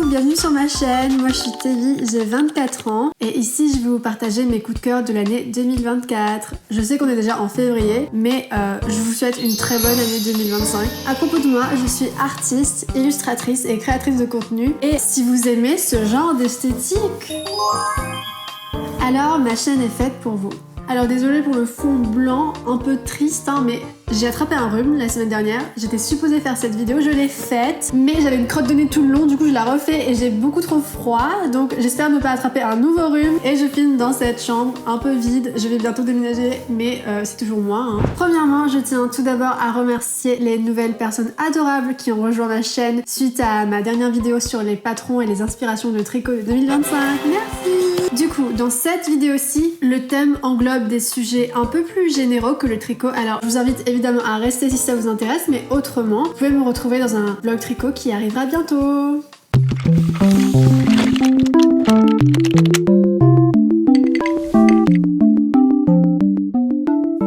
bienvenue sur ma chaîne, moi je suis Tévi, j'ai 24 ans et ici je vais vous partager mes coups de cœur de l'année 2024. Je sais qu'on est déjà en février, mais je vous souhaite une très bonne année 2025. À propos de moi, je suis artiste, illustratrice et créatrice de contenu et si vous aimez ce genre d'esthétique, alors ma chaîne est faite pour vous. Alors désolée pour le fond blanc, un peu triste, mais j'ai attrapé un rhume la semaine dernière. J'étais supposée faire cette vidéo, je l'ai faite, mais j'avais une crotte de nez tout le long, du coup je la refais et j'ai beaucoup trop froid. Donc j'espère ne pas attraper un nouveau rhume et je filme dans cette chambre un peu vide. Je vais bientôt déménager, mais c'est toujours moi. Premièrement, je tiens tout d'abord à remercier les nouvelles personnes adorables qui ont rejoint ma chaîne suite à ma dernière vidéo sur les patrons et les inspirations de tricot de 2025. Merci! Du coup, dans cette vidéo-ci, le thème englobe des sujets un peu plus généraux que le tricot. Alors, je vous invite évidemment à rester si ça vous intéresse, mais autrement, vous pouvez me retrouver dans un vlog tricot qui arrivera bientôt.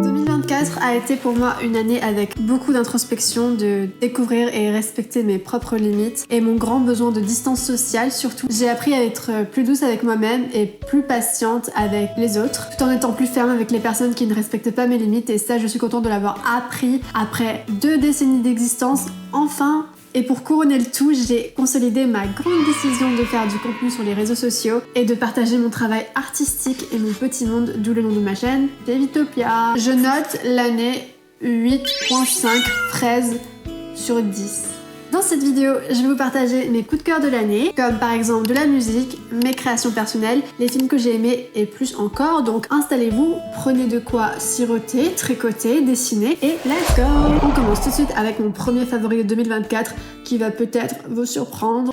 2024 a été pour moi une année avec beaucoup d'introspection, de découvrir et respecter mes propres limites et mon grand besoin de distance sociale surtout. J'ai appris à être plus douce avec moi-même et plus patiente avec les autres, tout en étant plus ferme avec les personnes qui ne respectent pas mes limites et ça je suis contente de l'avoir appris après 2 décennies d'existence, enfin. Et pour couronner le tout, j'ai consolidé ma grande décision de faire du contenu sur les réseaux sociaux et de partager mon travail artistique et mon petit monde, d'où le nom de ma chaîne, Tévitopia. Je note l'année 8.5 fraises sur 10. Dans cette vidéo, je vais vous partager mes coups de cœur de l'année, comme par exemple de la musique, mes créations personnelles, les films que j'ai aimés et plus encore. Donc installez-vous, prenez de quoi siroter, tricoter, dessiner et let's go! On commence tout de suite avec mon premier favori de 2024 qui va peut-être vous surprendre.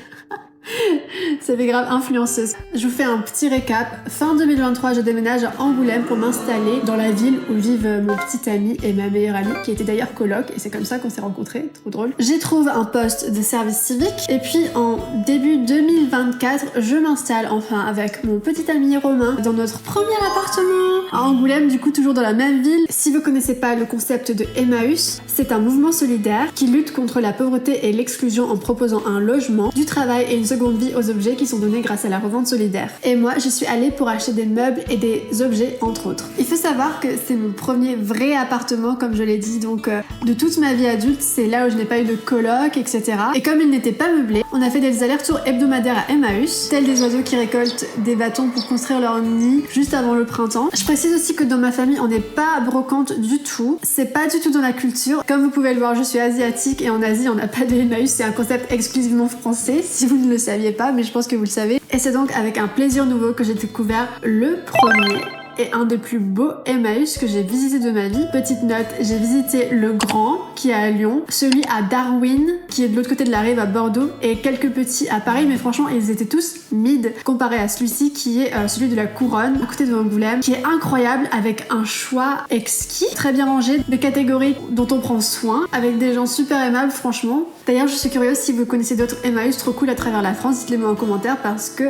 Ça fait grave influenceuse. Je vous fais un petit récap. Fin 2023, je déménage à Angoulême pour m'installer dans la ville où vivent mon petit ami et ma meilleure amie, qui était d'ailleurs coloc, et c'est comme ça qu'on s'est rencontrés, trop drôle. J'y trouve un poste de service civique, et puis en début 2024, je m'installe enfin avec mon petit ami Romain dans notre premier appartement à Angoulême, du coup toujours dans la même ville. Si vous connaissez pas le concept de Emmaüs, c'est un mouvement solidaire qui lutte contre la pauvreté et l'exclusion en proposant un logement, du travail et une seconde vie aux objets qui sont donnés grâce à la revente solidaire. Et moi, je suis allée pour acheter des meubles et des objets entre autres. Il faut savoir que c'est mon premier vrai appartement, comme je l'ai dit, donc de toute ma vie adulte, c'est là où je n'ai pas eu de coloc, etc. Et comme il n'était pas meublé, on a fait des allers-retours hebdomadaires à Emmaüs, tels des oiseaux qui récoltent des bâtons pour construire leur nid juste avant le printemps. Je précise aussi que dans ma famille, on n'est pas brocante du tout. C'est pas du tout dans la culture. Comme vous pouvez le voir, je suis asiatique et en Asie, on n'a pas de Emmaüs. C'est un concept exclusivement français, si vous ne le saviez pas, mais je pense que vous le savez. Et c'est donc avec un plaisir nouveau que j'ai découvert le premier et un des plus beaux Emmaüs que j'ai visité de ma vie. Petite note, j'ai visité le Grand qui est à Lyon, celui à Darwin qui est de l'autre côté de la rive à Bordeaux et quelques petits à Paris, mais franchement ils étaient tous mid comparé à celui-ci qui est celui de la Couronne à côté de Angoulême, qui est incroyable avec un choix exquis, très bien rangé, de catégories dont on prend soin, avec des gens super aimables franchement. D'ailleurs je suis curieuse si vous connaissez d'autres Emmaüs trop cool à travers la France, dites-les-moi en commentaire parce que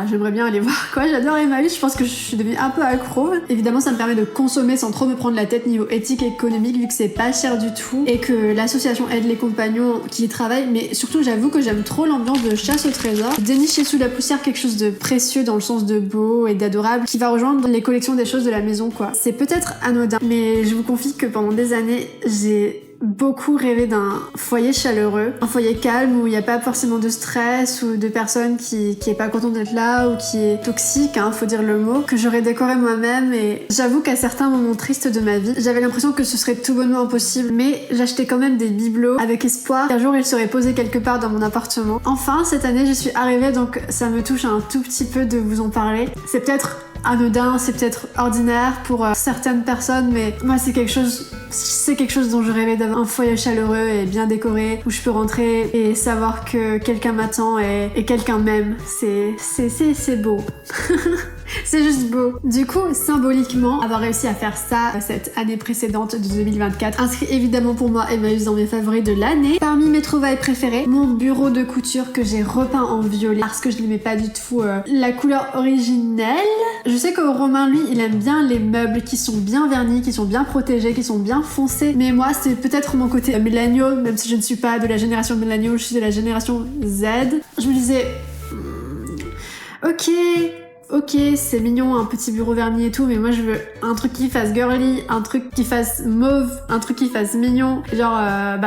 j'aimerais bien aller voir quoi. J'adore Emmaüs, je pense que je suis devenue un peu accro. Évidemment ça me permet de consommer sans trop me prendre la tête niveau éthique et économique vu que c'est pas cher du tout et que l'association aide les compagnons qui y travaillent, mais surtout j'avoue que j'aime trop l'ambiance de chasse au trésor, dénicher sous la poussière quelque chose de précieux dans le sens de beau et d'adorable qui va rejoindre les collections des choses de la maison quoi. C'est peut-être anodin, mais je vous confie que pendant des années j'ai beaucoup rêvé d'un foyer chaleureux, un foyer calme où il n'y a pas forcément de stress ou de personnes qui est pas contente d'être là ou qui est toxique, faut dire le mot, que j'aurais décoré moi-même. Et j'avoue qu'à certains moments tristes de ma vie, j'avais l'impression que ce serait tout bonnement impossible, mais j'achetais quand même des bibelots avec espoir qu'un jour ils seraient posés quelque part dans mon appartement. Enfin, cette année je suis arrivée, donc ça me touche un tout petit peu de vous en parler. C'est peut-être anodin, c'est peut-être ordinaire pour certaines personnes, mais moi c'est quelque chose dont je rêvais, d'avoir un foyer chaleureux et bien décoré où je peux rentrer et savoir que quelqu'un m'attend et quelqu'un m'aime. C'est beau. C'est juste beau. Du coup, symboliquement, avoir réussi à faire ça cette année précédente de 2024 inscrit évidemment pour moi Emmaüs dans mes favoris de l'année. Parmi mes trouvailles préférées, mon bureau de couture que j'ai repeint en violet parce que je n'aimais pas du tout la couleur originelle. Je sais que Romain, lui, il aime bien les meubles qui sont bien vernis, qui sont bien protégés, qui sont bien foncés. Mais moi, c'est peut-être mon côté millennial, même si je ne suis pas de la génération millennial, je suis de la génération Z. Je me disais, Ok, c'est mignon, un petit bureau vernis et tout, mais moi je veux un truc qui fasse girly, un truc qui fasse mauve, un truc qui fasse mignon. Genre,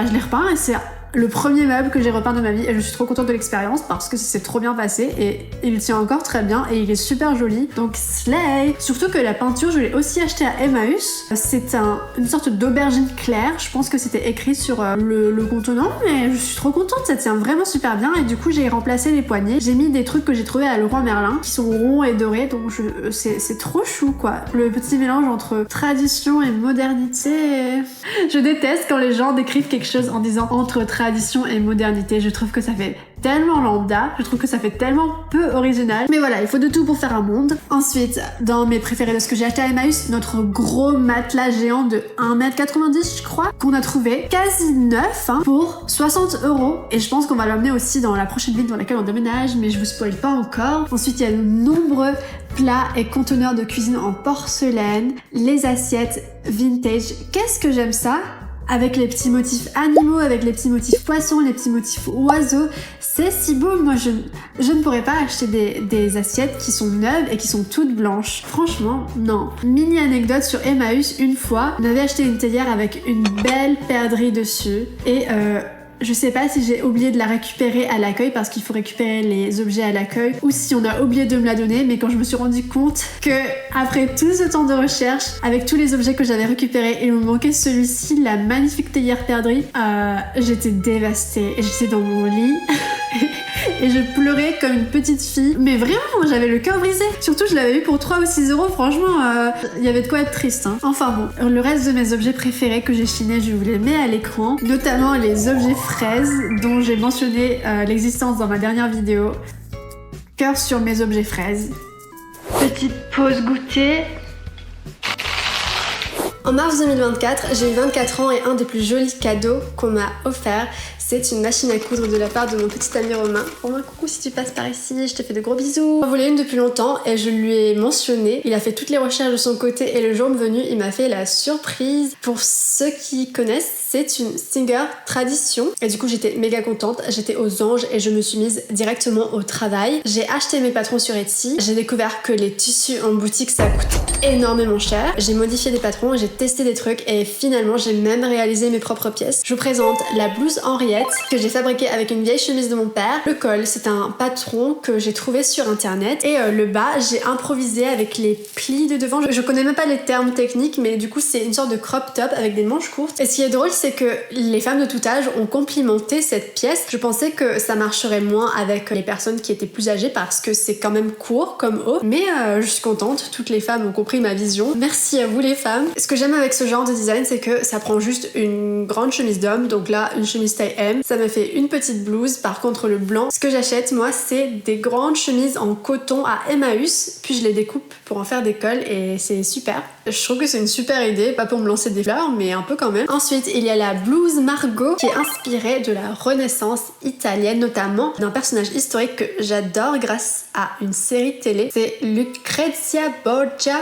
je l'ai repeint et c'est le premier meuble que j'ai repeint de ma vie et je suis trop contente de l'expérience parce que ça s'est trop bien passé et il tient encore très bien et il est super joli. Donc slay! Surtout que la peinture, je l'ai aussi achetée à Emmaüs. C'est une sorte d'aubergine claire. Je pense que c'était écrit sur le contenant, mais je suis trop contente, ça tient vraiment super bien et du coup j'ai remplacé les poignées. J'ai mis des trucs que j'ai trouvés à Leroy Merlin qui sont ronds et dorés, donc c'est trop chou quoi. Le petit mélange entre tradition et modernité. Je déteste quand les gens décrivent quelque chose en disant entre tradition et modernité. Je trouve que ça fait tellement lambda, je trouve que ça fait tellement peu original. Mais voilà, il faut de tout pour faire un monde. Ensuite, dans mes préférés de ce que j'ai acheté à Emmaüs, notre gros matelas géant de 1m90 je crois, qu'on a trouvé quasi neuf pour 60€. Et je pense qu'on va l'emmener aussi dans la prochaine ville dans laquelle on déménage, mais je vous spoil pas encore. Ensuite, il y a de nombreux plats et conteneurs de cuisine en porcelaine, les assiettes vintage. Qu'est-ce que j'aime ça? Avec les petits motifs animaux, avec les petits motifs poissons, les petits motifs oiseaux. C'est si beau. Moi, je ne pourrais pas acheter des assiettes qui sont neuves et qui sont toutes blanches. Franchement, non. Mini anecdote sur Emmaüs, une fois, on avait acheté une théière avec une belle perdrix dessus. Et je sais pas si j'ai oublié de la récupérer à l'accueil parce qu'il faut récupérer les objets à l'accueil ou si on a oublié de me la donner, mais quand je me suis rendu compte que après tout ce temps de recherche, avec tous les objets que j'avais récupérés, il me manquait celui-ci, la magnifique théière perdrix, j'étais dévastée et j'étais dans mon lit et je pleurais comme une petite fille. Mais vraiment, j'avais le cœur brisé. Surtout, je l'avais eu pour 3 ou 6€. Franchement, il y avait de quoi être triste. Enfin bon, le reste de mes objets préférés que j'ai chinés, je vous les mets à l'écran. Notamment les objets fraises dont j'ai mentionné l'existence dans ma dernière vidéo. Cœur sur mes objets fraises. Petite pause goûter. En mars 2024, j'ai eu 24 ans et un des plus jolis cadeaux qu'on m'a offert, c'est une machine à coudre de la part de mon petit ami Romain. Romain, coucou, si tu passes par ici, je te fais de gros bisous. J'en voulais une depuis longtemps et je lui ai mentionné. Il a fait toutes les recherches de son côté et le jour venu, il m'a fait la surprise. Pour ceux qui connaissent, c'est une Singer Tradition. Et du coup, j'étais méga contente. J'étais aux anges et je me suis mise directement au travail. J'ai acheté mes patrons sur Etsy. J'ai découvert que les tissus en boutique, ça coûte énormément cher. J'ai modifié des patrons, j'ai testé des trucs et finalement, j'ai même réalisé mes propres pièces. Je vous présente la blouse Henriette que j'ai fabriquée avec une vieille chemise de mon père. Le col, c'est un patron que j'ai trouvé sur internet. Et le bas, j'ai improvisé avec les plis de devant. Je connais même pas les termes techniques, mais du coup, c'est une sorte de crop top avec des manches courtes. Et ce qui est drôle, c'est que les femmes de tout âge ont complimenté cette pièce. Je pensais que ça marcherait moins avec les personnes qui étaient plus âgées parce que c'est quand même court comme haut. Mais je suis contente, toutes les femmes ont compris ma vision. Merci à vous les femmes. Ce que j'aime avec ce genre de design, c'est que ça prend juste une grande chemise d'homme. Donc là, une chemise taille M. Ça me fait une petite blouse. Par contre, le blanc, ce que j'achète, moi, c'est des grandes chemises en coton à Emmaüs. Puis je les découpe pour en faire des cols et c'est super. Je trouve que c'est une super idée, pas pour me lancer des fleurs, mais un peu quand même. Ensuite, il y a la blouse Margot qui est inspirée de la Renaissance italienne, notamment d'un personnage historique que j'adore grâce à une série télé. C'est Lucrezia Borgia.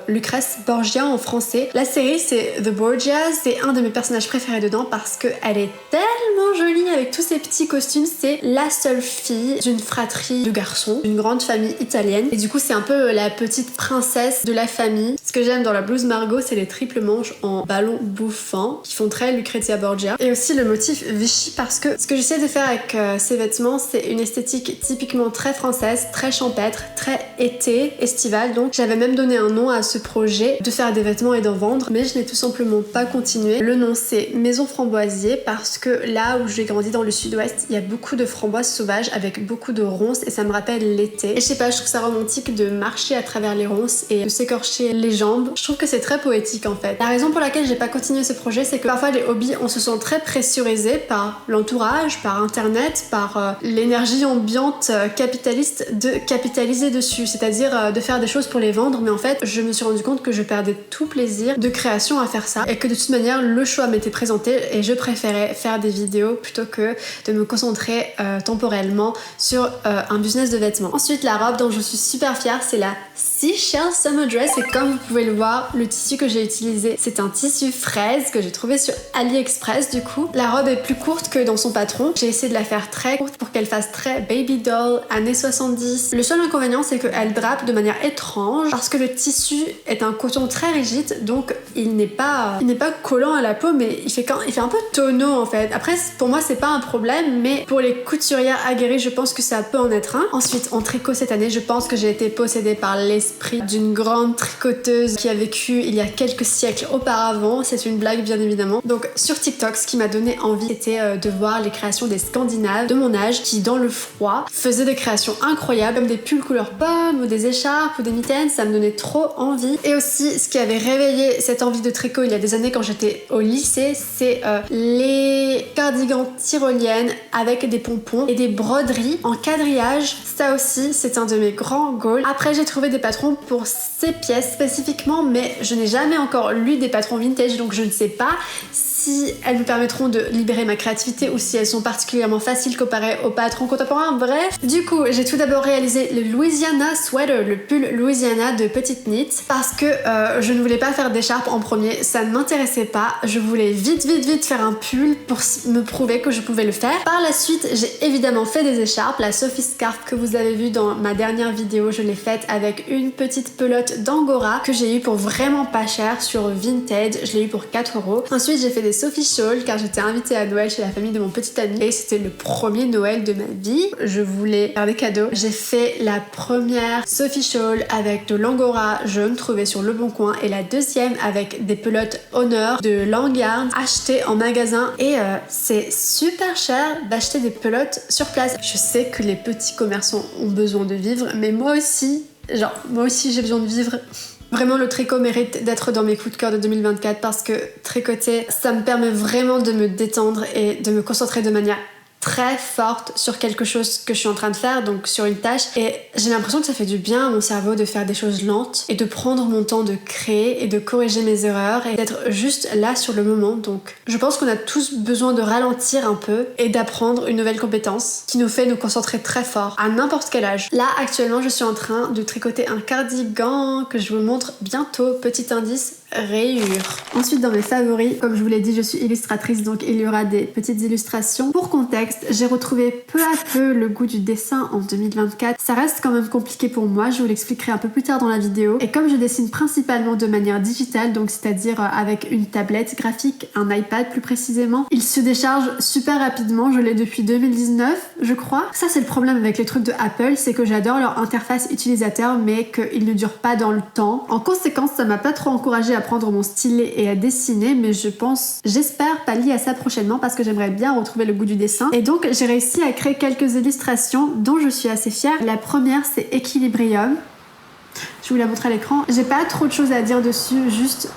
Lucrèce Borgia en français. La série c'est The Borgias, c'est un de mes personnages préférés dedans parce qu'elle est tellement jolie avec tous ces petits costumes. C'est la seule fille d'une fratrie de garçons, d'une grande famille italienne et du coup c'est un peu la petite princesse de la famille. Ce que j'aime dans la blouse Margot, c'est les triples manches en ballon bouffant qui font très Lucrezia Borgia et aussi le motif Vichy parce que ce que j'essaie de faire avec ces vêtements, c'est une esthétique typiquement très française, très champêtre, très été, estivale. Donc j'avais même donné un nom à ce projet de faire des vêtements et d'en vendre, mais je n'ai tout simplement pas continué. Le nom c'est Maison Framboisier parce que là où j'ai grandi dans le sud-ouest, il y a beaucoup de framboises sauvages avec beaucoup de ronces et ça me rappelle l'été. Et je sais pas, je trouve ça romantique de marcher à travers les ronces et de s'écorcher les jambes. Je trouve que c'est très poétique en fait. La raison pour laquelle j'ai pas continué ce projet, c'est que parfois les hobbies, on se sent très pressurisé par l'entourage, par internet, par l'énergie ambiante capitaliste de capitaliser dessus, c'est-à-dire de faire des choses pour les vendre, mais en fait je me suis rendu compte que je perdais tout plaisir de création à faire ça et que de toute manière le choix m'était présenté et je préférais faire des vidéos plutôt que de me concentrer temporellement sur un business de vêtements. Ensuite la robe dont je suis super fière, c'est la Seashell Summer Dress et comme vous pouvez le voir, le tissu que j'ai utilisé, c'est un tissu fraise que j'ai trouvé sur AliExpress du coup. La robe est plus courte que dans son patron. J'ai essayé de la faire très courte pour qu'elle fasse très baby doll, années 70. Le seul inconvénient, c'est qu'elle drape de manière étrange parce que le tissu est un coton très rigide, donc il n'est pas collant à la peau, mais il fait un peu tonneau en fait. Après, pour moi, c'est pas un problème, mais pour les couturières aguerries, je pense que ça peut en être un. Ensuite, en tricot cette année, je pense que j'ai été possédée par l'esprit d'une grande tricoteuse qui a vécu il y a quelques siècles auparavant. C'est une blague, bien évidemment. Donc, sur TikTok, ce qui m'a donné envie, c'était de voir les créations des Scandinaves de mon âge qui, dans le froid, faisaient des créations incroyables, comme des pulls couleur pomme ou des écharpes ou des mitaines. Ça me donnait trop envie. Et aussi, ce qui avait réveillé cette envie de tricot il y a des années quand j'étais au lycée, c'est les cardigans tyroliennes avec des pompons et des broderies en quadrillage. Ça aussi, c'est un de mes grands goals. Après, j'ai trouvé des patrons pour ces pièces spécifiquement, mais je n'ai jamais encore lu des patrons vintage, donc je ne sais pas si elles me permettront de libérer ma créativité ou si elles sont particulièrement faciles comparées aux patrons contemporains. Bref, du coup, j'ai tout d'abord réalisé le Louisiana Sweater, le pull Louisiana de Petite Knit, parce que je ne voulais pas faire d'écharpe en premier, ça ne m'intéressait pas. Je voulais vite faire un pull pour me prouver que je pouvais le faire. Par la suite, j'ai évidemment fait des écharpes. La Sophie Scarf que vous avez vue dans ma dernière vidéo, je l'ai faite avec une petite pelote d'Angora que j'ai eu pour vraiment pas cher sur Vinted. Je l'ai eu pour 4 €. Ensuite, j'ai fait des Sophie Shawl car j'étais invitée à Noël chez la famille de mon petit ami et c'était le premier Noël de ma vie. Je voulais faire des cadeaux. J'ai fait la première Sophie Shawl avec de l'Angora jaune trouvée sur Le Bon Coin et la deuxième avec des pelotes Honor de Langyarn achetées en magasin et c'est super cher d'acheter des pelotes sur place. Je sais que les petits commerçants ont besoin de vivre, mais moi aussi j'ai besoin de vivre. Vraiment, le tricot mérite d'être dans mes coups de cœur de 2024 parce que tricoter, ça me permet vraiment de me détendre et de me concentrer de manière très forte sur quelque chose que je suis en train de faire, donc sur une tâche, et j'ai l'impression que ça fait du bien à mon cerveau de faire des choses lentes et de prendre mon temps de créer et de corriger mes erreurs et d'être juste là sur le moment. Donc je pense qu'on a tous besoin de ralentir un peu et d'apprendre une nouvelle compétence qui nous fait nous concentrer très fort à n'importe quel âge. Là actuellement je suis en train de tricoter un cardigan que je vous montre bientôt, petit indice, rayures. Ensuite, dans mes favoris, comme je vous l'ai dit, je suis illustratrice, donc il y aura des petites illustrations. Pour contexte, j'ai retrouvé peu à peu le goût du dessin en 2024. Ça reste quand même compliqué pour moi, je vous l'expliquerai un peu plus tard dans la vidéo. Et comme je dessine principalement de manière digitale, donc c'est-à-dire avec une tablette graphique, un iPad plus précisément, il se décharge super rapidement. Je l'ai depuis 2019, je crois. Ça, c'est le problème avec les trucs de Apple, c'est que j'adore leur interface utilisateur, mais qu'ils ne durent pas dans le temps. En conséquence, ça m'a pas trop encouragée à prendre mon stylet et à dessiner, mais j'espère pallier à ça prochainement parce que j'aimerais bien retrouver le goût du dessin. Et donc j'ai réussi à créer quelques illustrations dont je suis assez fière. La première, c'est Equilibrium. Je vous la montre à l'écran. J'ai pas trop de choses à dire dessus, juste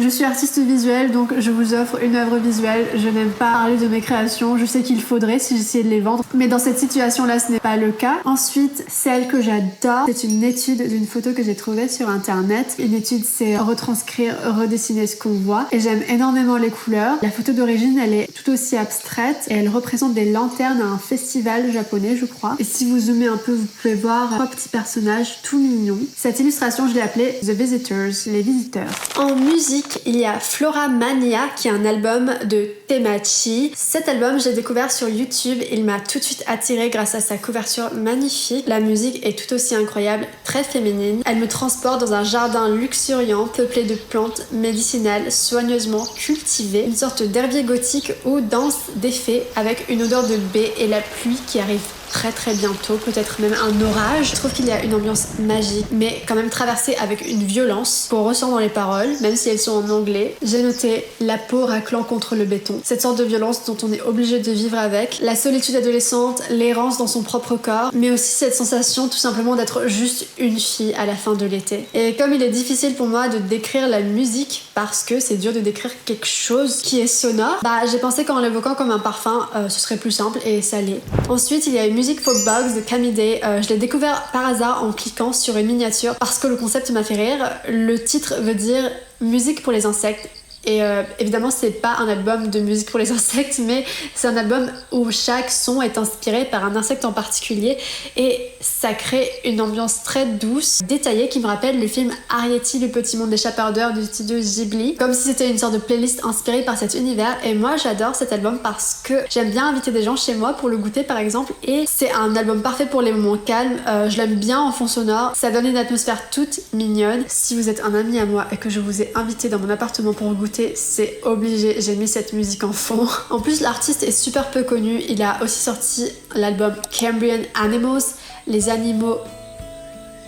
je suis artiste visuelle, donc je vous offre une œuvre visuelle. Je n'aime pas parler de mes créations. Je sais qu'il faudrait si j'essayais de les vendre, mais dans cette situation-là, ce n'est pas le cas. Ensuite, celle que j'adore, c'est une étude d'une photo que j'ai trouvée sur internet. Une étude, c'est retranscrire, redessiner ce qu'on voit. Et j'aime énormément les couleurs. La photo d'origine, elle est tout aussi abstraite et elle représente des lanternes à un festival japonais, je crois. Et si vous zoomez un peu, vous pouvez voir 3 petits personnages tout mignons. Cette illustration, je l'ai appelée The Visitors, les visiteurs. En musique, il y a Flora Mania qui est un album de Temachi. Cet album, j'ai découvert sur YouTube. Il m'a tout de suite attirée grâce à sa couverture magnifique. La musique est tout aussi incroyable, très féminine. Elle me transporte dans un jardin luxuriant peuplé de plantes médicinales soigneusement cultivées. Une sorte d'herbier gothique ou danse des fées avec une odeur de baie et la pluie qui arrive très bientôt, peut-être même un orage. Je trouve qu'il y a une ambiance magique, mais quand même traversée avec une violence qu'on ressent dans les paroles, même si elles sont en anglais. J'ai noté la peau raclant contre le béton. Cette sorte de violence dont on est obligé de vivre avec, la solitude adolescente, l'errance dans son propre corps, mais aussi cette sensation tout simplement d'être juste une fille à la fin de l'été. Et comme il est difficile pour moi de décrire la musique, parce que c'est dur de décrire quelque chose qui est sonore, j'ai pensé qu'en l'évoquant comme un parfum, ce serait plus simple, et ça l'est. Ensuite, il y a une Music for Bugs de Camille Day. Je l'ai découvert par hasard en cliquant sur une miniature parce que le concept m'a fait rire. Le titre veut dire musique pour les insectes Et évidemment, c'est pas un album de musique pour les insectes, mais c'est un album où chaque son est inspiré par un insecte en particulier et ça crée une ambiance très douce, détaillée, qui me rappelle le film Arrietty, le petit monde des chapardeurs du studio Ghibli, comme si c'était une sorte de playlist inspirée par cet univers. Et moi, j'adore cet album parce que j'aime bien inviter des gens chez moi pour le goûter par exemple, et c'est un album parfait pour les moments calmes. Je l'aime bien en fond sonore, ça donne une atmosphère toute mignonne. Si vous êtes un ami à moi et que je vous ai invité dans mon appartement pour goûter, c'est obligé, j'ai mis cette musique en fond. En plus, l'artiste est super peu connu, il a aussi sorti l'album Cambrian Animals, les animaux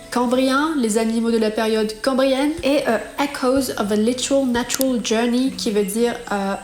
cambriens, les animaux de la période cambrienne, et Echoes of a Literal Natural Journey, qui veut dire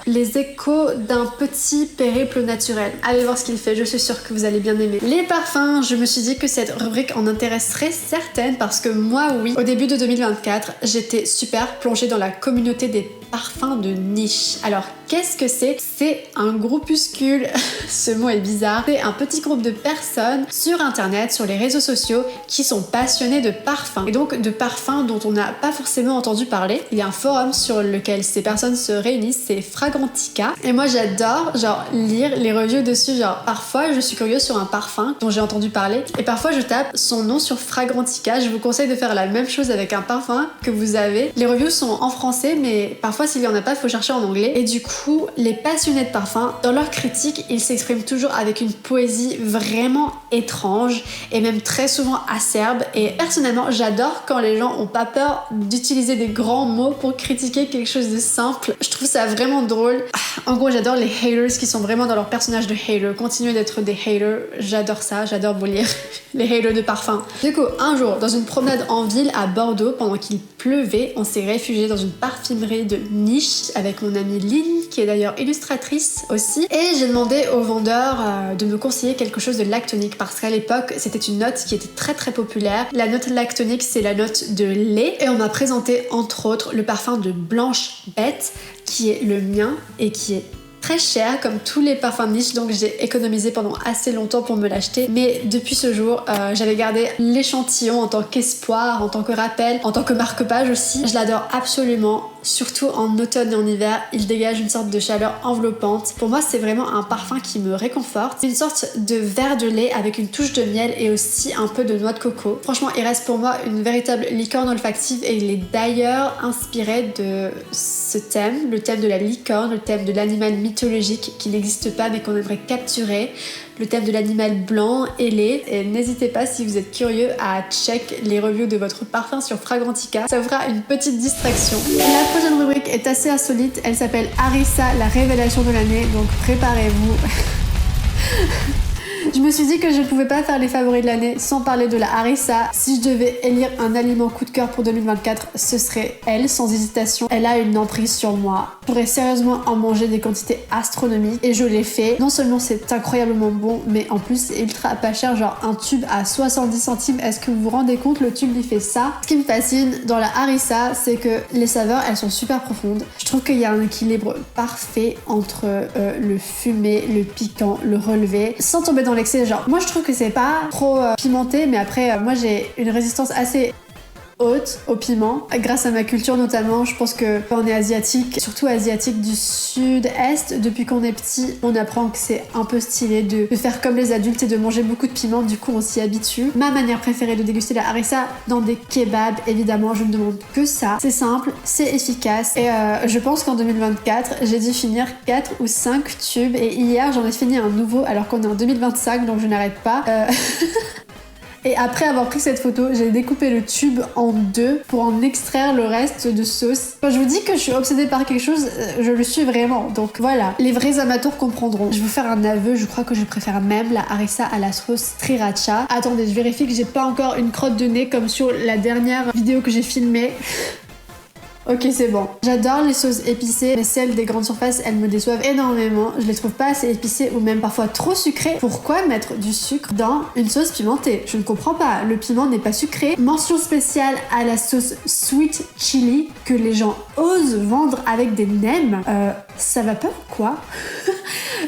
les échos d'un petit périple naturel. Allez voir ce qu'il fait, je suis sûre que vous allez bien aimer. Les parfums, je me suis dit que cette rubrique en intéresserait certaines parce que moi, oui, au début de 2024, j'étais super plongée dans la communauté des parfums de niche. Alors, qu'est-ce que c'est? C'est un groupuscule, ce mot est bizarre, c'est un petit groupe de personnes sur internet, sur les réseaux sociaux, qui sont passionnés de parfums, et donc de parfums dont on n'a pas forcément entendu parler. Il y a un forum sur lequel ces personnes se réunissent, c'est Fragrantica, et moi j'adore genre lire les reviews dessus. Genre parfois je suis curieuse sur un parfum dont j'ai entendu parler, et parfois je tape son nom sur Fragrantica. Je vous conseille de faire la même chose avec un parfum que vous avez. Les reviews sont en français, mais parfois s'il y en a pas, il faut chercher en anglais. Et du coup, les passionnés de parfums, dans leurs critiques, ils s'expriment toujours avec une poésie vraiment étrange et même très souvent acerbe. Et personnellement, j'adore quand les gens ont pas peur d'utiliser des grands mots pour critiquer quelque chose de simple. Je trouve ça vraiment drôle. En gros, j'adore les haters qui sont vraiment dans leur personnage de hater. Continuez d'être des haters, j'adore ça, j'adore vous lire les haters de parfums. Du coup, un jour, dans une promenade en ville à Bordeaux, pendant qu'il pleuvait, on s'est réfugié dans une parfumerie de niche avec mon amie Lynn, qui est d'ailleurs illustratrice aussi, et j'ai demandé au vendeur de me conseiller quelque chose de lactonique parce qu'à l'époque c'était une note qui était très très populaire. La note lactonique, c'est la note de lait, et on m'a présenté entre autres le parfum de Blanche Bête qui est le mien et qui est très cher comme tous les parfums de niche, donc j'ai économisé pendant assez longtemps pour me l'acheter. Mais depuis ce jour, j'avais gardé l'échantillon en tant qu'espoir, en tant que rappel, en tant que marque-page aussi. Je l'adore absolument, surtout en automne et en hiver. Il dégage une sorte de chaleur enveloppante. Pour moi, c'est vraiment un parfum qui me réconforte. C'est une sorte de verre de lait avec une touche de miel et aussi un peu de noix de coco. Franchement, il reste pour moi une véritable licorne olfactive, et il est d'ailleurs inspiré de ce thème, le thème de la licorne, le thème de l'animal mythologique qui n'existe pas mais qu'on aimerait capturer, le thème de l'animal blanc ailé. Et n'hésitez pas, si vous êtes curieux, à check les reviews de votre parfum sur Fragrantica, ça vous fera une petite distraction. La prochaine rubrique est assez insolite, elle s'appelle Harissa, la révélation de l'année, donc préparez-vous. Je me suis dit que je ne pouvais pas faire les favoris de l'année sans parler de la harissa. Si je devais élire un aliment coup de cœur pour 2024, ce serait elle, sans hésitation. Elle a une emprise sur moi. Je pourrais sérieusement en manger des quantités astronomiques, et je l'ai fait. Non seulement c'est incroyablement bon, mais en plus c'est ultra pas cher, genre un tube à 70 centimes. Est-ce que vous vous rendez compte, le tube il fait ça? Ce qui me fascine dans la harissa, c'est que les saveurs, elles sont super profondes. Je trouve qu'il y a un équilibre parfait entre le fumé, le piquant, le relevé, sans tomber dans l'excès. Genre moi je trouve que c'est pas trop pimenté, mais après moi j'ai une résistance assez haute au piment grâce à ma culture notamment. Je pense que quand on est asiatique, surtout asiatique du sud-est, depuis qu'on est petit, on apprend que c'est un peu stylé de faire comme les adultes et de manger beaucoup de piment, du coup on s'y habitue. Ma manière préférée de déguster la harissa, dans des kebabs évidemment, je ne demande que ça. C'est simple, c'est efficace, et je pense qu'en 2024 j'ai dû finir 4 ou 5 tubes, et hier j'en ai fini un nouveau alors qu'on est en 2025, donc je n'arrête pas. Et après avoir pris cette photo, j'ai découpé le tube en deux pour en extraire le reste de sauce. Quand je vous dis que je suis obsédée par quelque chose, je le suis vraiment. Donc voilà, les vrais amateurs comprendront. Je vais vous faire un aveu, je crois que je préfère même la harissa à la sauce sriracha. Attendez, je vérifie que j'ai pas encore une crotte de nez comme sur la dernière vidéo que j'ai filmée. Ok, c'est bon. J'adore les sauces épicées, mais celles des grandes surfaces, elles me déçoivent énormément. Je les trouve pas assez épicées ou même parfois trop sucrées. Pourquoi mettre du sucre dans une sauce pimentée? Je ne comprends pas. Le piment n'est pas sucré. Mention spéciale à la sauce sweet chili que les gens osent vendre avec des nems. Ça va pas ou quoi?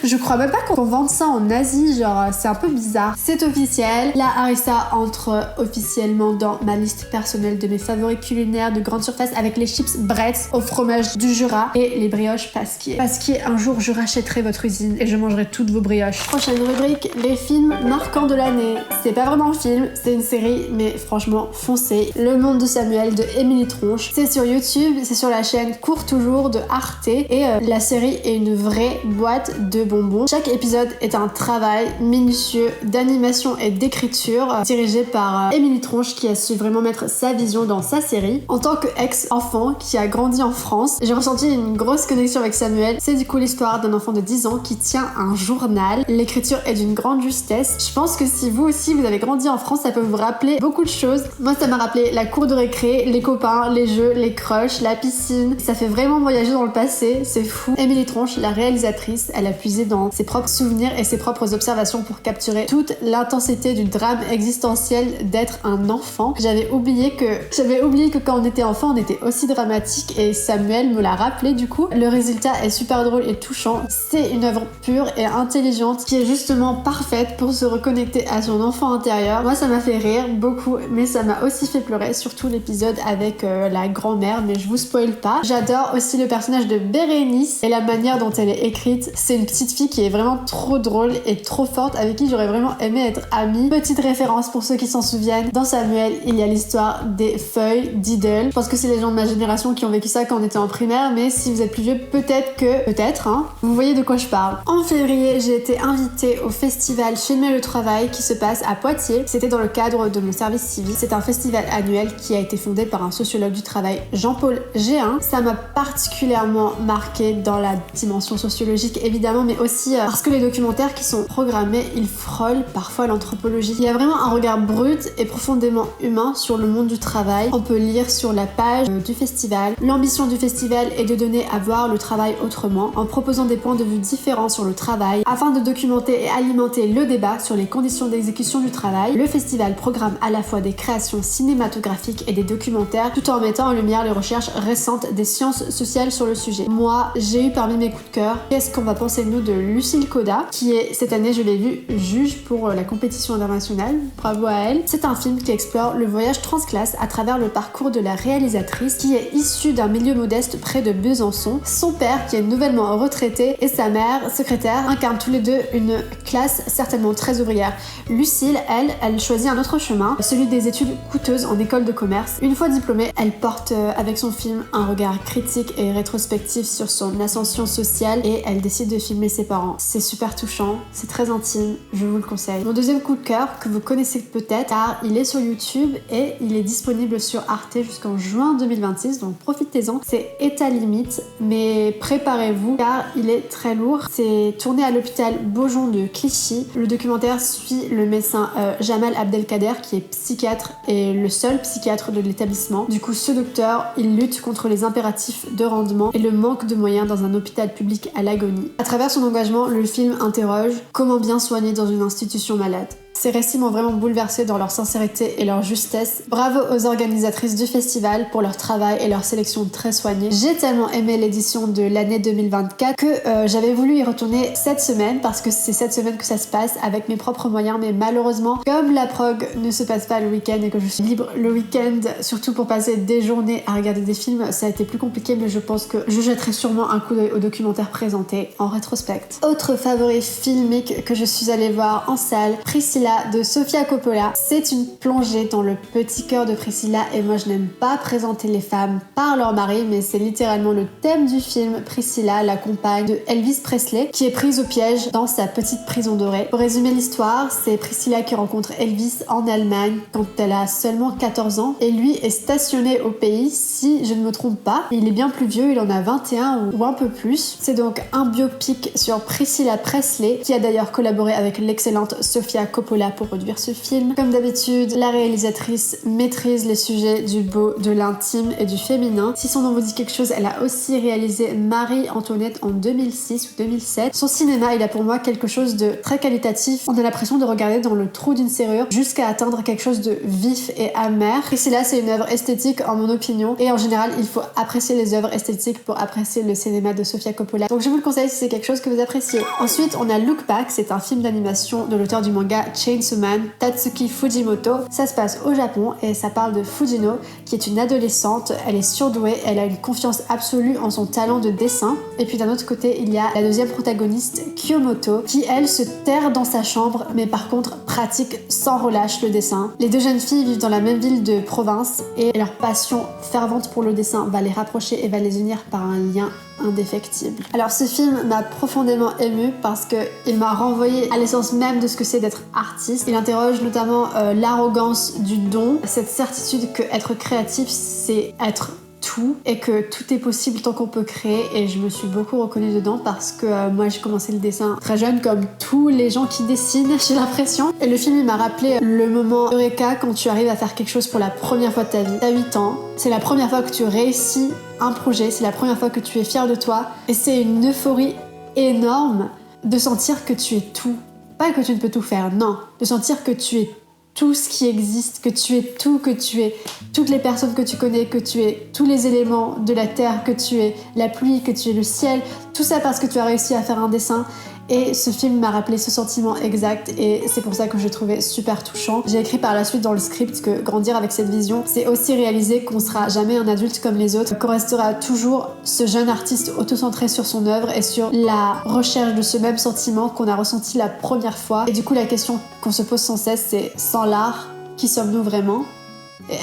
Je crois même pas qu'on vende ça en Asie, genre c'est un peu bizarre. C'est officiel, la harissa entre officiellement dans ma liste personnelle de mes favoris culinaires de grande surface avec les chips Bretz au fromage du Jura et les brioches Pasquier. Pasquier, un jour je rachèterai votre usine et je mangerai toutes vos brioches. Prochaine rubrique, les films marquants de l'année. C'est pas vraiment un film, c'est une série, mais franchement foncez. Le Monde de Samuel de Émilie Tronche. C'est sur YouTube, c'est sur la chaîne Court Toujours de Arte et la série est une vraie boîte de bonbons. Chaque épisode est un travail minutieux d'animation et d'écriture dirigé par Émilie Tronche qui a su vraiment mettre sa vision dans sa série. En tant qu'ex-enfant qui a grandi en France, j'ai ressenti une grosse connexion avec Samuel. C'est du coup l'histoire d'un enfant de 10 ans qui tient un journal. L'écriture est d'une grande justesse. Je pense que si vous aussi vous avez grandi en France, ça peut vous rappeler beaucoup de choses. Moi ça m'a rappelé la cour de récré, les copains, les jeux, les crushs, la piscine. Ça fait vraiment voyager dans le passé, c'est fou. Émilie Tronche, la réalisatrice, elle a puisé dans ses propres souvenirs et ses propres observations pour capturer toute l'intensité du drame existentiel d'être un enfant. J'avais oublié que quand on était enfant, on était aussi dramatique et Samuel me l'a rappelé du coup. Le résultat est super drôle et touchant. C'est une œuvre pure et intelligente qui est justement parfaite pour se reconnecter à son enfant intérieur. Moi ça m'a fait rire beaucoup, mais ça m'a aussi fait pleurer, surtout l'épisode avec la grand-mère, mais je vous spoil pas. J'adore aussi le personnage de Bérénice et la manière dont elle est écrite. C'est une petite fille qui est vraiment trop drôle et trop forte, avec qui j'aurais vraiment aimé être amie. Petite référence pour ceux qui s'en souviennent, dans Samuel, il y a l'histoire des feuilles d'Idle. Je pense que c'est les gens de ma génération qui ont vécu ça quand on était en primaire, mais si vous êtes plus vieux, peut-être, hein, vous voyez de quoi je parle. En février, j'ai été invitée au festival Filmer le Travail qui se passe à Poitiers. C'était dans le cadre de mon service civique. C'est un festival annuel qui a été fondé par un sociologue du travail, Jean-Paul Géhin. Ça m'a particulièrement marqué dans la dimension sociologique évidemment, mais aussi parce que les documentaires qui sont programmés, ils frôlent parfois l'anthropologie. Il y a vraiment un regard brut et profondément humain sur le monde du travail. On peut lire sur la page du festival. L'ambition du festival est de donner à voir le travail autrement, en proposant des points de vue différents sur le travail, afin de documenter et alimenter le débat sur les conditions d'exécution du travail. Le festival programme à la fois des créations cinématographiques et des documentaires, tout en mettant en lumière les recherches récentes des sciences sociales sur le sujet. Moi, j'ai eu parmi mes coups de cœur Qu'est-ce qu'on va penser de nous de Lucille Coda, qui est, cette année je l'ai vue, juge pour la compétition internationale. Bravo à elle. C'est un film qui explore le voyage transclasse à travers le parcours de la réalisatrice, qui est issue d'un milieu modeste près de Besançon. Son père, qui est nouvellement retraité, et sa mère, secrétaire, incarnent tous les deux une classe certainement très ouvrière. Lucille, elle choisit un autre chemin, celui des études coûteuses en école de commerce. Une fois diplômée, elle porte avec son film un regard critique et rétrospectif sur son ascension sociale et elle décide de filmer ses parents. C'est super touchant, c'est très intime, je vous le conseille. Mon deuxième coup de cœur, que vous connaissez peut-être car il est sur YouTube et il est disponible sur Arte jusqu'en juin 2026, donc profitez-en. C'est État limite, mais préparez-vous car il est très lourd. C'est tourné à l'hôpital Beaujon de Clichy. Le documentaire suit le médecin Jamal Abdelkader qui est psychiatre et le seul psychiatre de l'établissement. Du coup, ce docteur, il lutte contre les impératifs de rendement et le manque de moyens dans un hôpital public à l'agonie. À travers son engagement, le film interroge comment bien soigner dans une institution malade. Ces récits m'ont vraiment bouleversée dans leur sincérité et leur justesse. Bravo aux organisatrices du festival pour leur travail et leur sélection très soignée. J'ai tellement aimé l'édition de l'année 2024 que j'avais voulu y retourner cette semaine parce que c'est cette semaine que ça se passe avec mes propres moyens, mais malheureusement, comme la prog ne se passe pas le week-end et que je suis libre le week-end, surtout pour passer des journées à regarder des films, ça a été plus compliqué, mais je pense que je jetterai sûrement un coup d'œil au documentaire présenté en rétrospect. Autre favori filmique que je suis allée voir en salle, Priscilla de Sofia Coppola. C'est une plongée dans le petit cœur de Priscilla et moi je n'aime pas présenter les femmes par leur mari, mais c'est littéralement le thème du film. Priscilla, la compagne de Elvis Presley, qui est prise au piège dans sa petite prison dorée. Pour résumer l'histoire, c'est Priscilla qui rencontre Elvis en Allemagne quand elle a seulement 14 ans et lui est stationné au pays, si je ne me trompe pas. Il est bien plus vieux, il en a 21 ou un peu plus. C'est donc un biopic sur Priscilla Presley qui a d'ailleurs collaboré avec l'excellente Sofia Coppola Coppola pour produire ce film. Comme d'habitude, la réalisatrice maîtrise les sujets du beau, de l'intime et du féminin. Si son nom vous dit quelque chose, elle a aussi réalisé Marie-Antoinette en 2006 ou 2007. Son cinéma, il a pour moi quelque chose de très qualitatif. On a l'impression de regarder dans le trou d'une serrure jusqu'à atteindre quelque chose de vif et amer. Priscilla, c'est une œuvre esthétique en mon opinion, et en général, il faut apprécier les œuvres esthétiques pour apprécier le cinéma de Sofia Coppola. Donc je vous le conseille si c'est quelque chose que vous appréciez. Ensuite, on a Look Back, c'est un film d'animation de l'auteur du manga Chainsaw Man, Tatsuki Fujimoto. Ça se passe au Japon et ça parle de Fujino, qui est une adolescente. Elle est surdouée, elle a une confiance absolue en son talent de dessin. Et puis d'un autre côté, il y a la deuxième protagoniste, Kyomoto, qui elle se terre dans sa chambre, mais par contre pratique sans relâche le dessin. Les deux jeunes filles vivent dans la même ville de province et leur passion fervente pour le dessin va les rapprocher et va les unir par un lien indéfectible. Alors ce film m'a profondément émue parce qu'il m'a renvoyé à l'essence même de ce que c'est d'être artiste. Il interroge notamment l'arrogance du don, cette certitude que être créatif c'est être tout et que tout est possible tant qu'on peut créer, et je me suis beaucoup reconnue dedans parce que moi j'ai commencé le dessin très jeune comme tous les gens qui dessinent, j'ai l'impression, et le film il m'a rappelé le moment Eureka quand tu arrives à faire quelque chose pour la première fois de ta vie. T'as 8 ans, c'est la première fois que tu réussis un projet, c'est la première fois que tu es fier de toi et c'est une euphorie énorme de sentir que tu es tout. Pas que tu ne peux tout faire, non, de sentir que tu es tout ce qui existe, que tu es tout, que tu es toutes les personnes que tu connais, que tu es tous les éléments de la terre, que tu es la pluie, que tu es le ciel, tout ça parce que tu as réussi à faire un dessin. Et ce film m'a rappelé ce sentiment exact et c'est pour ça que je le trouvais super touchant. J'ai écrit par la suite dans le script que grandir avec cette vision, c'est aussi réaliser qu'on sera jamais un adulte comme les autres, qu'on restera toujours ce jeune artiste autocentré sur son œuvre et sur la recherche de ce même sentiment qu'on a ressenti la première fois. Et du coup, la question qu'on se pose sans cesse, c'est sans l'art, qui sommes-nous vraiment ?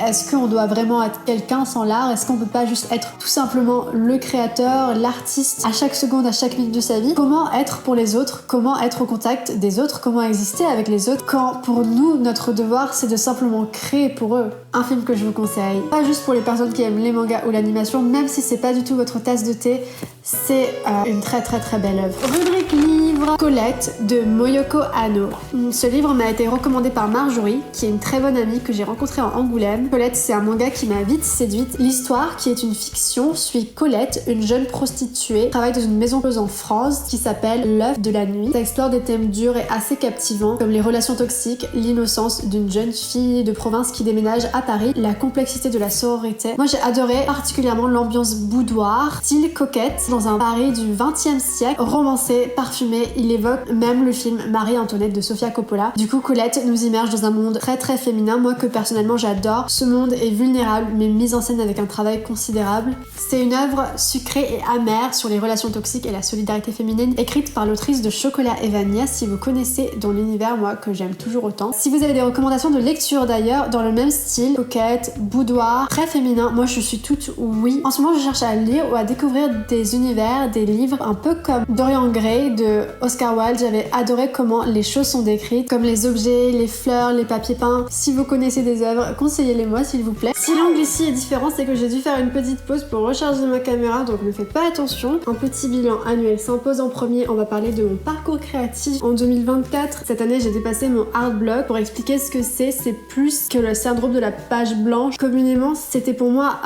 Est-ce qu'on doit vraiment être quelqu'un sans l'art ? Est-ce qu'on peut pas juste être tout simplement le créateur, l'artiste à chaque seconde, à chaque minute de sa vie ? Comment être pour les autres ? Comment être au contact des autres ? Comment exister avec les autres quand pour nous, notre devoir, c'est de simplement créer pour eux ? Un film que je vous conseille. Pas juste pour les personnes qui aiment les mangas ou l'animation, même si c'est pas du tout votre tasse de thé, c'est une très très très belle œuvre. Rubrique livre, Colette de Moyoko Hano. Ce livre m'a été recommandé par Marjorie, qui est une très bonne amie que j'ai rencontrée en Angoulême. Colette, c'est un manga qui m'a vite séduite. L'histoire, qui est une fiction, suit Colette, une jeune prostituée, qui travaille dans une maison close en France qui s'appelle L'œuf de la nuit. Ça explore des thèmes durs et assez captivants, comme les relations toxiques, l'innocence d'une jeune fille de province qui déménage à Paris, la complexité de la sororité. Moi, j'ai adoré particulièrement l'ambiance boudoir, style coquette, dans un Paris du XXe siècle, romancé, parfumé. Il évoque même le film Marie-Antoinette de Sofia Coppola. Du coup, Colette nous immerge dans un monde très très féminin, moi que personnellement j'adore. Ce monde est vulnérable mais mis en scène avec un travail considérable. C'est une œuvre sucrée et amère sur les relations toxiques et la solidarité féminine, écrite par l'autrice de Chocolat et Vanilla, si vous connaissez, dans l'univers moi que j'aime toujours autant. Si vous avez des recommandations de lecture d'ailleurs dans le même style, coquette, boudoir, très féminin, moi je suis toute oui. En ce moment je cherche à lire ou à découvrir des univers, des livres un peu comme Dorian Gray de Oscar Wilde. J'avais adoré comment les choses sont décrites, comme les objets, les fleurs, les papiers peints. Si vous connaissez des œuvres, conseillez-les-moi s'il vous plaît. Si l'angle ici est différent, c'est que j'ai dû faire une petite pause pour recharger ma caméra, donc ne faites pas attention. Un petit bilan annuel s'impose en premier. On va parler de mon parcours créatif en 2024. Cette année, j'ai dépassé mon art block. Pour expliquer ce que c'est plus que le syndrome de la page blanche. Communément, c'était pour moi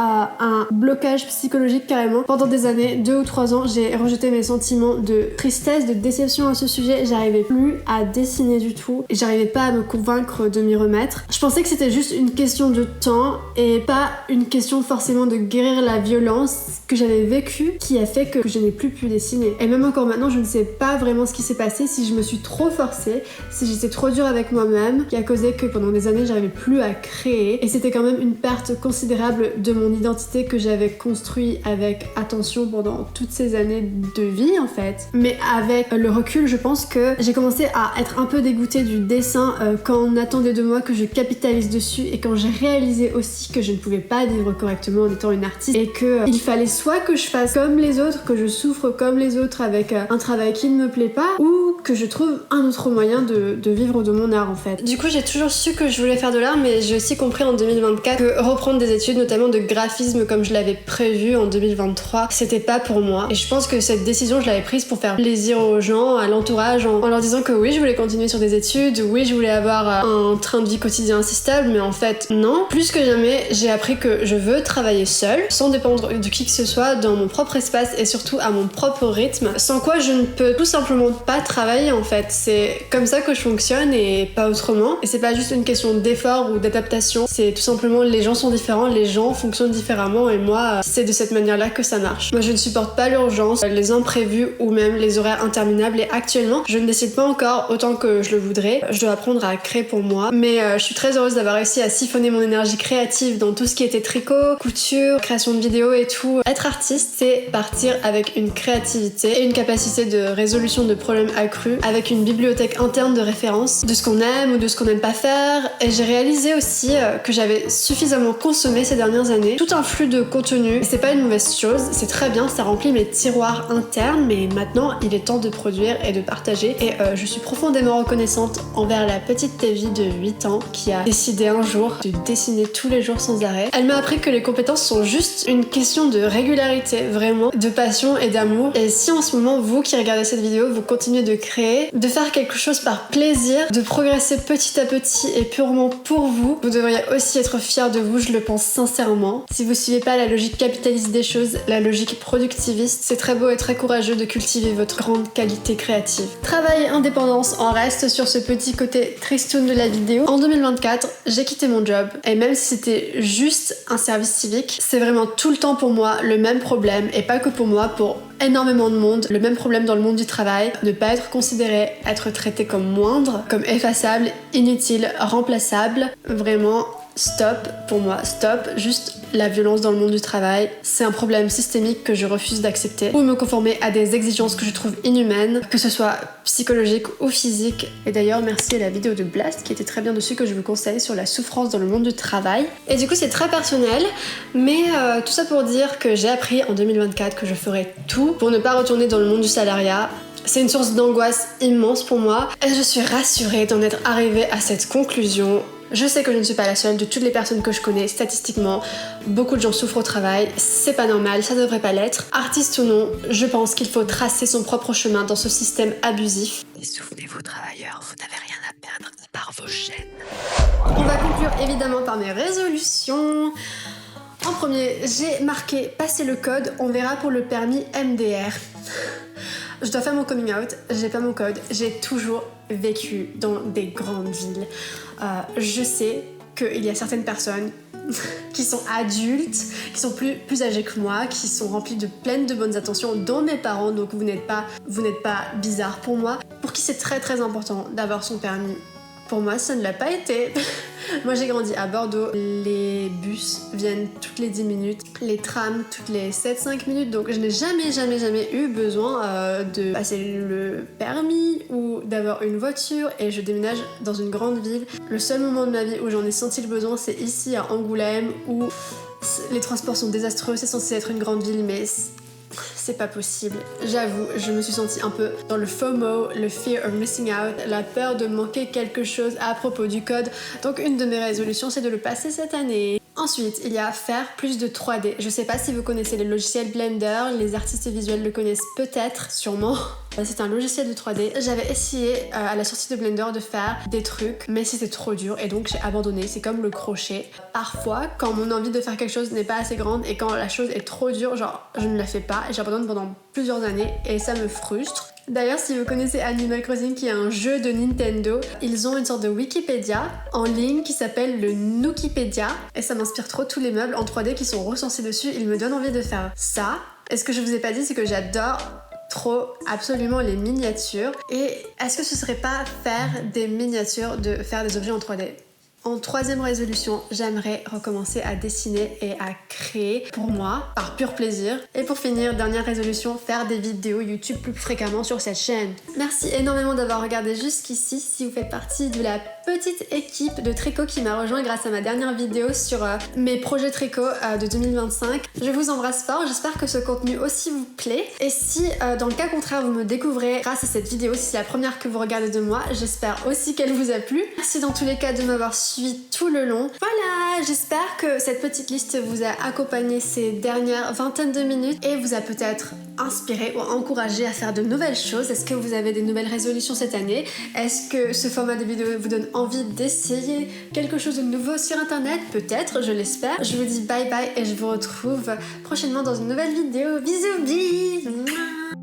un blocage psychologique carrément. Pendant des années, 2 ou 3 ans, j'ai rejeté mes sentiments de tristesse, de déception à ce sujet. J'arrivais plus à dessiner du tout. Et j'arrivais pas à me convaincre de m'y remettre. Je pensais que c'était juste une question de temps et pas une question forcément de guérir la violence que j'avais vécue qui a fait que je n'ai plus pu dessiner. Et même encore maintenant, je ne sais pas vraiment ce qui s'est passé, si je me suis trop forcée, si j'étais trop dure avec moi-même, qui a causé que pendant des années, j'arrivais plus à créer. Et c'était quand même une perte considérable de mon identité que j'avais construit avec attention pendant toutes ces années de vie en fait. Mais avec le recul, je pense que j'ai commencé à être un peu dégoûtée du dessin quand on attendait de moi que je capitalise dessus, et quand j'ai réalisé aussi que je ne pouvais pas vivre correctement en étant une artiste et que il fallait soit que je fasse comme les autres, que je souffre comme les autres avec un travail qui ne me plaît pas, ou que je trouve un autre moyen de vivre de mon art en fait. Du coup, j'ai toujours su que je voulais faire de l'art, mais j'ai aussi compris en 2024 que reprendre des études, notamment de graphisme comme je l'avais prévu en 2023, c'était pas pour moi. Et je pense que cette décision, je l'avais prise pour faire plaisir aux gens gens, à l'entourage, en leur disant que oui, je voulais continuer sur des études, oui, je voulais avoir un train de vie quotidien assez stable, mais en fait, non. Plus que jamais, j'ai appris que je veux travailler seule, sans dépendre de qui que ce soit, dans mon propre espace et surtout à mon propre rythme, sans quoi je ne peux tout simplement pas travailler en fait. C'est comme ça que je fonctionne et pas autrement. Et c'est pas juste une question d'effort ou d'adaptation, c'est tout simplement les gens sont différents, les gens fonctionnent différemment et moi, c'est de cette manière-là que ça marche. Moi, je ne supporte pas l'urgence, les imprévus ou même les horaires interminables et actuellement, je ne décide pas encore autant que je le voudrais. Je dois apprendre à créer pour moi, mais je suis très heureuse d'avoir réussi à siphonner mon énergie créative dans tout ce qui était tricot, couture, création de vidéos et tout. Être artiste, c'est partir avec une créativité et une capacité de résolution de problèmes accrue, avec une bibliothèque interne de références de ce qu'on aime ou de ce qu'on n'aime pas faire. Et j'ai réalisé aussi que j'avais suffisamment consommé ces dernières années tout un flux de contenu. Et c'est pas une mauvaise chose, c'est très bien, ça remplit mes tiroirs internes, mais maintenant il est temps de produire et de partager. Et je suis profondément reconnaissante envers la petite Tévi de 8 ans qui a décidé un jour de dessiner tous les jours sans arrêt. Elle m'a appris que les compétences sont juste une question de régularité, vraiment, de passion et d'amour. Et si en ce moment, vous qui regardez cette vidéo, vous continuez de créer, de faire quelque chose par plaisir, de progresser petit à petit et purement pour vous, vous devriez aussi être fiers de vous, je le pense sincèrement. Si vous suivez pas la logique capitaliste des choses, la logique productiviste, c'est très beau et très courageux de cultiver votre grande qualité créative. Travail et indépendance, on reste sur ce petit côté tristoun de la vidéo. En 2024, j'ai quitté mon job et même si c'était juste un service civique, c'est vraiment tout le temps pour moi le même problème et pas que pour moi, pour énormément de monde, le même problème dans le monde du travail, ne pas être considéré, être traité comme moindre, comme effaçable, inutile, remplaçable, vraiment stop pour moi, stop, juste la violence dans le monde du travail, c'est un problème systémique que je refuse d'accepter ou me conformer à des exigences que je trouve inhumaines, que ce soit psychologique ou physique. Et d'ailleurs merci à la vidéo de Blast qui était très bien dessus que je vous conseille sur la souffrance dans le monde du travail. Et du coup c'est très personnel, mais tout ça pour dire que j'ai appris en 2024 que je ferai tout pour ne pas retourner dans le monde du salariat. C'est une source d'angoisse immense pour moi et je suis rassurée d'en être arrivée à cette conclusion. Je sais que je ne suis pas la seule, de toutes les personnes que je connais, statistiquement, beaucoup de gens souffrent au travail, c'est pas normal, ça devrait pas l'être. Artiste ou non, je pense qu'il faut tracer son propre chemin dans ce système abusif. Et souvenez-vous travailleurs, vous n'avez rien à perdre à part vos chaînes. On va conclure évidemment par mes résolutions. En premier, j'ai marqué passer le code, on verra pour le permis MDR. Je dois faire mon coming out, j'ai pas mon code, j'ai toujours vécu dans des grandes villes. Je sais qu'il y a certaines personnes qui sont adultes, qui sont plus âgées que moi, qui sont remplies de pleines de bonnes intentions, dont mes parents, donc vous n'êtes pas bizarre pour moi, pour qui c'est très très important d'avoir son permis. Pour moi, ça ne l'a pas été. Moi, j'ai grandi à Bordeaux. Les bus viennent toutes les 10 minutes, les trams toutes les 7-5 minutes. Donc, je n'ai jamais eu besoin de passer le permis ou d'avoir une voiture. Et je déménage dans une grande ville. Le seul moment de ma vie où j'en ai senti le besoin, c'est ici à Angoulême, où les transports sont désastreux. C'est censé être une grande ville, mais c'est pas possible. J'avoue, je me suis sentie un peu dans le FOMO, le fear of missing out, la peur de manquer quelque chose à propos du code. Donc une de mes résolutions, c'est de le passer cette année. Ensuite, il y a faire plus de 3D. Je sais pas si vous connaissez le logiciel Blender, les artistes visuels le connaissent peut-être, sûrement. C'est un logiciel de 3D. J'avais essayé à la sortie de Blender de faire des trucs, mais c'était trop dur et donc j'ai abandonné. C'est comme le crochet. Parfois, quand mon envie de faire quelque chose n'est pas assez grande et quand la chose est trop dure, genre je ne la fais pas et j'abandonne pendant plusieurs années et ça me frustre. D'ailleurs, si vous connaissez Animal Crossing, qui est un jeu de Nintendo, ils ont une sorte de Wikipédia en ligne qui s'appelle le Nookipédia et ça m'inspire trop, tous les meubles en 3D qui sont recensés dessus. Ils me donnent envie de faire ça. Et ce que je vous ai pas dit, c'est que j'adore trop absolument les miniatures. Et est-ce que ce serait pas faire des miniatures, de faire des objets en 3D ? En troisième résolution, j'aimerais recommencer à dessiner et à créer pour moi, par pur plaisir. Et pour finir, dernière résolution, faire des vidéos YouTube plus fréquemment sur cette chaîne. Merci énormément d'avoir regardé jusqu'ici. Si vous faites partie de la petite équipe de tricot qui m'a rejoint grâce à ma dernière vidéo sur mes projets tricot de 2025, je vous embrasse fort. J'espère que ce contenu aussi vous plaît. Et si dans le cas contraire vous me découvrez grâce à cette vidéo, si c'est la première que vous regardez de moi, j'espère aussi qu'elle vous a plu. Merci dans tous les cas de m'avoir suivi tout le long. Voilà, j'espère que cette petite liste vous a accompagné ces dernières vingtaines de minutes et vous a peut-être inspiré ou encouragé à faire de nouvelles choses. Est-ce que vous avez des nouvelles résolutions cette année? Est-ce que ce format de vidéo vous donne envie d'essayer quelque chose de nouveau sur internet? Peut-être, je l'espère. Je vous dis bye bye et je vous retrouve prochainement dans une nouvelle vidéo. Bisous, bisous.